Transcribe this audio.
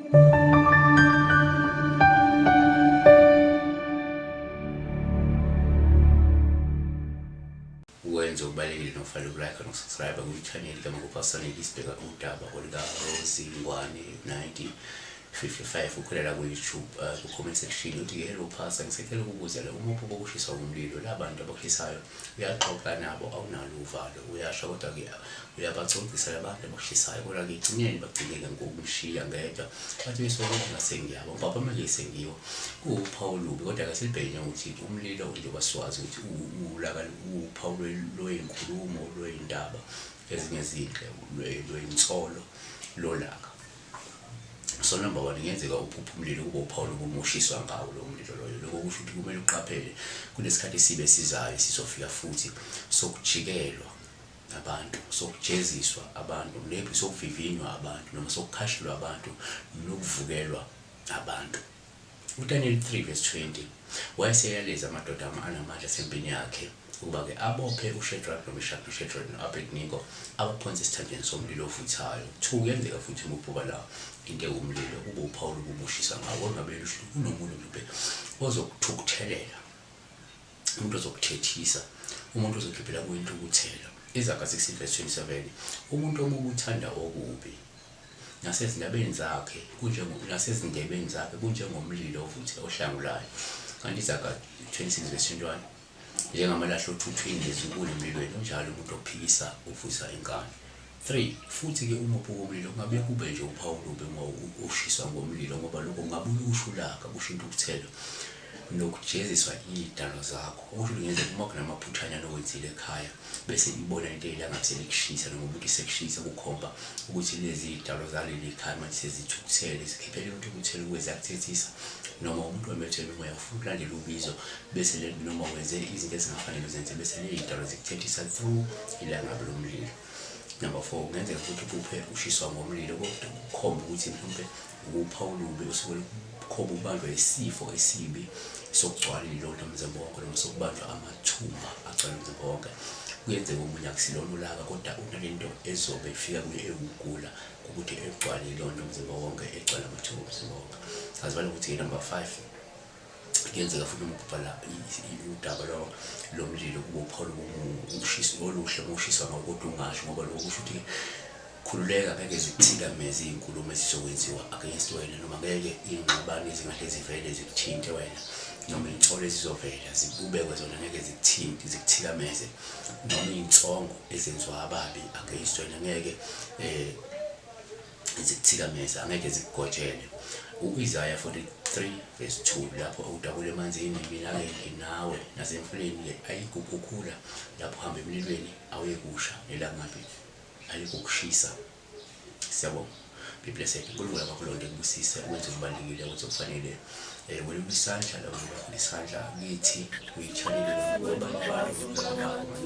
Wenza ubalekile nokufanele ukulike nokusubscribe kwi-channel kaMakuphasane isibheka udaba olika Rosie Ngwane 1955 ukholela ku-YouTube ku-comment section uthi hello Phasa, ngisekela ukubuza la umuphi bokushiswa umlilo labantu abakhisayo uyaxoxa nabo awunalo uvalo uyasho kodwa ke uyabaxoxisa labantu abashisayo kodwa ke igcineni bagcineke ngokumshiya ngedwa bathi besokuthi ngasengiyabo papa manje sengiyo uPaul ubi kodwa ke silibhekene ukuthi umlilo njengoba siwazi ukuthi ulaka uPaul lweyinkulumo lweyindaba ezinye izinhle lweyinsolo lolaka. So number 1 ngenzeka uphupha umlilo kube uPaul umushiswa ngawo lo mlilo loyo lokho kusho ukuthi kumele uqaphele kunesikhathi sibe sizayo sizofika futhi sokujikelwa abantu sokujeziswa abantu maybe sokuvivinywa abantu noma sokukhashilwa abantu nokuvukelwa abantu. uDaniel 3:20 wayeseyaleza amadoda anamandla sempini yakhe ukuba ke abophe uShadrach noMeshach no-Abednego abaphonsa esithandeni somlilo ovuthayo. 2 kuyenzeka futhi ngokubhuka la into ewumlilo kube uPaul ubushisa ngawo ngabele usho kunomuntu mhlawumbe ozokuthukuthelela, umuntu ozokuthethisa, umuntu ozokhiphela kuyintukuthelo. Izaga 16:27 umuntu omubi uthanda okubi nasezindabeni zakhe nasezindebeni zakhe kunjengomlilo ovutha ohlangulayo. Kanti izaga 26:21 njengamalahla othuthwini lezinkulu emlilweni unjalo umuntu ophikisa uvusa inkani. 3 futhi ke umuphi womlilo kungabe kube nje uPaul ube ushiswa ngomlilo ngoba lokho kungabuye ushulaka kusho intukuthelo nokujeziswa idalo zakho. Okusho ngenze uma kunamaphuthanya nokwenzile ekhaya bese ibona into eyilangathi selikushisa noma umuntu sekushisa kukhomba ukuthi lezi idalo zaleli ekhaya manje sezithukuthele zikhiphele intukuthelo ukwezakuthethisa noma umuntu wemethwe umoya ufuna ukulandela ubizo bese le noma wenze izinto ezingafanele uzenze bese le idalo zikuthethisa through ilanga lomlilo. Number 4 kungenzeka ukuthi uphuphe ushiswa ngomlilo kodwa kukhomba ukuthi mhlawumbe uPaul ube usuke khomba ubanjwa isifo esibi sokugcwala ilonda umzimba wonke noma sokubanjwa amathumba agcwala umzimba wonke. Kuyenzeka umunye akusilona ulaka kodwa unalento ezobe ifika kuye ewugula ukuthi egcwala ilonda umzimba wonke egcwala amathumba umzimba wonke. Azibala ukuthi number 5 kuyenzeka futhi ukubhala udaba lo mlilo kube uPaul ushisa oluhle ngoshisa ngawo kodwa ungasho ngoba lokho kusho ukuthi khululeka ngeke zikuthikameze izinkulumo ezizokwenziwa against wena noma ngeke ingxabano ezingahle zivele zikuthinte wena noma intsholo ezizovela zibubekwe zona ngeke zikuthinte zikuthikameze noma insongo ezenziwa ababi against wena ngeke zikuthikameze angeke zikugojele. uIsaiah 43:2 lapho udabule emanzini mina ke nawe nasemfuleni ayikukhukhula lapho hamba emlilweni awekusha elangaphi ayikukushisa. Siyabonga. Be blessed. UNkulunkulu akakulonde kubusise wenze kubalekile ukuthi kufanele wena isandla la wena isandla ngithi uyichalile ngoba abantu abakho